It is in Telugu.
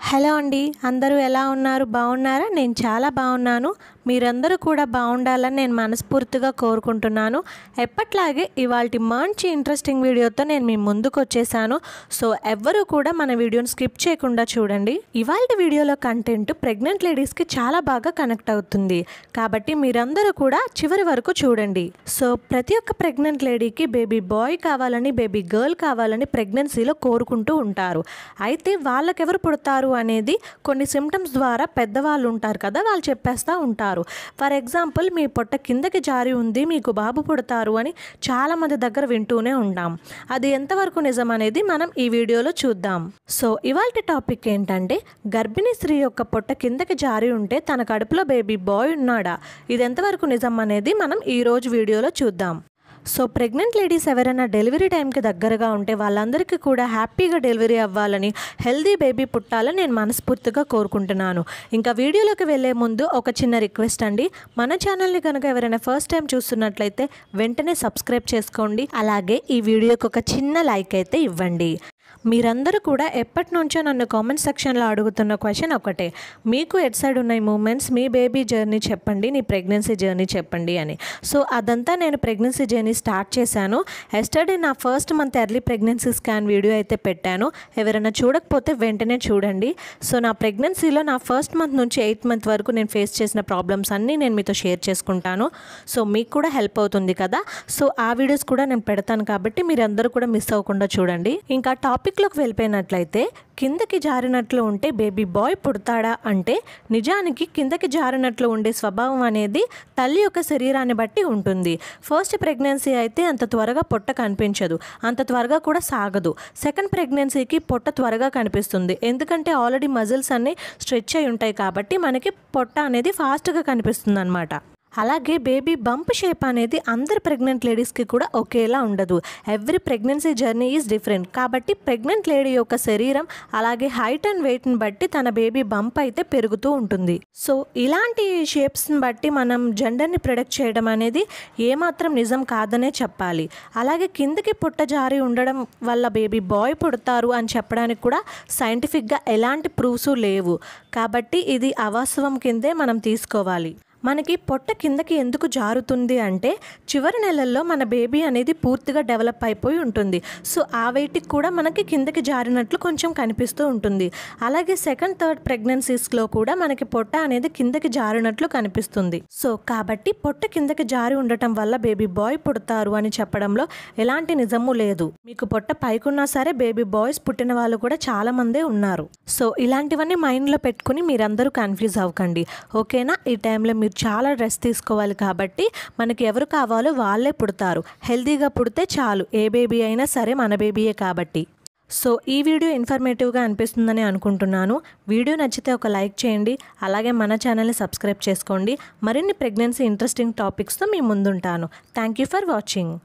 హలో అండి, అందరూ ఎలా ఉన్నారు? బాగున్నారా? నేను చాలా బాగున్నాను. మీరందరూ కూడా బాగుండాలని నేను మనస్ఫూర్తిగా కోరుకుంటున్నాను. ఎప్పట్లాగే ఇవాల్టి మంచి ఇంట్రెస్టింగ్ వీడియోతో నేను మీ ముందుకు వచ్చేసాను. సో ఎవ్వరూ కూడా మన వీడియోని స్కిప్ చేయకుండా చూడండి. ఇవాల్టి వీడియోలో కంటెంట్ ప్రెగ్నెంట్ లేడీస్కి చాలా బాగా కనెక్ట్ అవుతుంది కాబట్టి మీరందరూ కూడా చివరి వరకు చూడండి. సో ప్రతి ఒక్క ప్రెగ్నెంట్ లేడీకి బేబీ బాయ్ కావాలని, బేబీ గర్ల్ కావాలని ప్రెగ్నెన్సీలో కోరుకుంటూ ఉంటారు. అయితే వాళ్ళకెవరు పుడతారు అనేది కొన్ని సిమ్టమ్స్ ద్వారా పెద్దవాళ్ళు ఉంటారు కదా, వాళ్ళు చెప్పేస్తూ ఉంటారు. ఫర్ ఎగ్జాంపుల్, మీ పొట్ట కిందకి జారి ఉంది, మీకు బాబు పుడతారు అని చాలామంది దగ్గర వింటూనే ఉంటాం. అది ఎంతవరకు నిజం అనేది మనం ఈ వీడియోలో చూద్దాం. సో ఇవాల్టి టాపిక్ ఏంటంటే, గర్భిణీ స్త్రీ యొక్క పొట్ట కిందకి జారి ఉంటే తన కడుపులో బేబీ బాయ్ ఉన్నాడా, ఇది ఎంతవరకు నిజం అనేది మనం ఈరోజు వీడియోలో చూద్దాం. సో ప్రెగ్నెంట్ లేడీస్ ఎవరైనా డెలివరీ టైంకి దగ్గరగా ఉంటే వాళ్ళందరికీ కూడా హ్యాపీగా డెలివరీ అవ్వాలని, హెల్దీ బేబీ పుట్టాలని నేను మనస్ఫూర్తిగా కోరుకుంటున్నాను. ఇంకా వీడియోలోకి వెళ్ళే ముందు ఒక చిన్న రిక్వెస్ట్ అండి, మన ఛానల్ని కనుక ఎవరైనా ఫస్ట్ టైం చూస్తున్నట్లయితే వెంటనే సబ్స్క్రైబ్ చేసుకోండి. అలాగే ఈ వీడియోకి ఒక చిన్న లైక్ అయితే ఇవ్వండి. మీరందరూ కూడా ఎప్పటి నుంచో నన్ను కామెంట్ సెక్షన్లో అడుగుతున్న క్వశ్చన్ ఒకటే, మీకు ఎట్ సైడ్ ఉన్నాయి మూమెంట్స్, మీ బేబీ జర్నీ చెప్పండి, నీ ప్రెగ్నెన్సీ జర్నీ చెప్పండి అని. సో అదంతా నేను ప్రెగ్నెన్సీ జర్నీ స్టార్ట్ చేశాను. ఎస్టర్డే నా first month early pregnancy scan video అయితే పెట్టాను. ఎవరైనా చూడకపోతే వెంటనే చూడండి. సో నా ప్రెగ్నెన్సీలో నా ఫస్ట్ మంత్ నుంచి 8th మంత్ వరకు నేను ఫేస్ చేసిన ప్రాబ్లమ్స్ అన్నీ నేను మీతో షేర్ చేసుకుంటాను. సో మీకు కూడా హెల్ప్ అవుతుంది కదా. సో ఆ వీడియోస్ కూడా నేను పెడతాను కాబట్టి మీరందరూ కూడా మిస్ అవ్వకుండా చూడండి. ఇంకా టాపిక్లోకి వెళ్ళిపోయినట్లయితే, కిందకి జారినట్లు ఉంటే బేబీ బాయ్ పుడతాడా అంటే, నిజానికి కిందకి జారినట్లు ఉండే స్వభావం అనేది తల్లి యొక్క శరీరాన్ని బట్టి ఉంటుంది. ఫస్ట్ ప్రెగ్నెన్సీ అయితే అంత త్వరగా పొట్ట కనిపించదు, అంత త్వరగా కూడా సాగదు. సెకండ్ ప్రెగ్నెన్సీకి పొట్ట త్వరగా కనిపిస్తుంది, ఎందుకంటే ఆల్రెడీ మజిల్స్ అన్నీ స్ట్రెచ్ అయి ఉంటాయి కాబట్టి మనకి పొట్ట అనేది ఫాస్ట్గా కనిపిస్తుంది అన్నమాట. అలాగే బేబీ బంప్ షేప్ అనేది అందరు ప్రెగ్నెంట్ లేడీస్కి కూడా ఒకేలా ఉండదు. Every pregnancy journey is different. కాబట్టి ప్రెగ్నెంట్ లేడీ యొక్క శరీరం అలాగే హైట్ అండ్ వెయిట్ని బట్టి తన బేబీ బంప్ అయితే పెరుగుతూ ఉంటుంది. సో ఇలాంటి షేప్స్ని బట్టి మనం జెండర్ని ప్రిడిక్ట్ చేయడం అనేది ఏమాత్రం నిజం కాదనే చెప్పాలి. అలాగే కిందకి పుట్ట జారి ఉండడం వల్ల బేబీ బాయ్ పుడతారు అని చెప్పడానికి కూడా సైంటిఫిక్గా ఎలాంటి ప్రూఫ్స్ లేవు. కాబట్టి ఇది అవాస్తవం కిందే మనం తీసుకోవాలి. మనకి పొట్ట కిందకి ఎందుకు జారుతుంది అంటే, చివరి నెలల్లో మన బేబీ అనేది పూర్తిగా డెవలప్ అయిపోయి ఉంటుంది. సో ఆ వెయిట్కి కూడా మనకి కిందకి జారినట్లు కొంచెం కనిపిస్తూ ఉంటుంది. అలాగే సెకండ్ థర్డ్ ప్రెగ్నెన్సీస్లో కూడా మనకి పొట్ట అనేది కిందకి జారినట్లు కనిపిస్తుంది. సో కాబట్టి పొట్ట కిందకి జారి ఉండటం వల్ల బేబీ బాయ్ పుడతారు అని చెప్పడంలో ఎలాంటి నిజము లేదు. మీకు పొట్ట పైకున్నా సరే బేబీ బాయ్స్ పుట్టిన వాళ్ళు కూడా చాలా మందే ఉన్నారు. సో ఇలాంటివన్నీ మైండ్లో పెట్టుకుని మీరందరూ కన్ఫ్యూజ్ అవ్వకండి, ఓకేనా. ఈ టైంలో మీరు చాలా రెస్ట్ తీసుకోవాలి. కాబట్టి మనకి ఎవరు కావాలో వాళ్ళే పుడతారు. హెల్తీగా పుడితే చాలు, ఏ బేబీ అయినా సరే మన బేబీయే కాబట్టి. సో ఈ వీడియో ఇన్ఫర్మేటివ్గా అనిపిస్తుందని అనుకుంటున్నాను. వీడియో నచ్చితే ఒక లైక్ చేయండి. అలాగే మన ఛానల్ని సబ్స్క్రైబ్ చేసుకోండి. మరిన్ని ప్రెగ్నెన్సీ ఇంట్రెస్టింగ్ టాపిక్స్తో మీ ముందుంటాను. Thank you for watching.